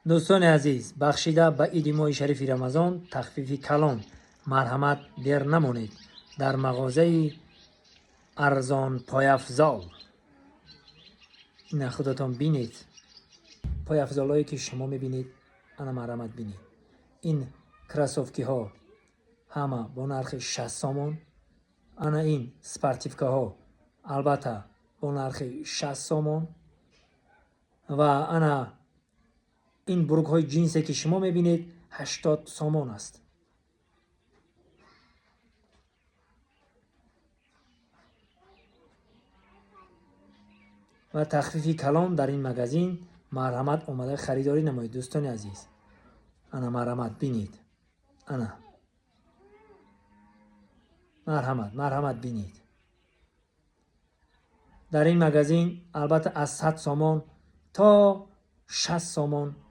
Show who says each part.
Speaker 1: دوستان عزیز، بخشیده به عید ماه شریف رمضان تخفیف کلان. مرحمت دیر نمانید در مغازه ارزان پایافزال. این خودتان بینید پایافزال هایی که شما میبینید، انا مرحمت بینید. این کراسوفکی ها همه با نرخ 60 سومون. انا این سپارتیفکا ها البته با نرخ 60 سومون. و انا این بروک های جینسی که شما میبینید 80 سومون است. و تخفیف کلان در این مگزین. مرحمت اومده خریداری نمایید دوستان عزیز. انا مرحمت بینید. انا مرحمت بینید. در این مگزین البته از 100 سومون تا 60 سومون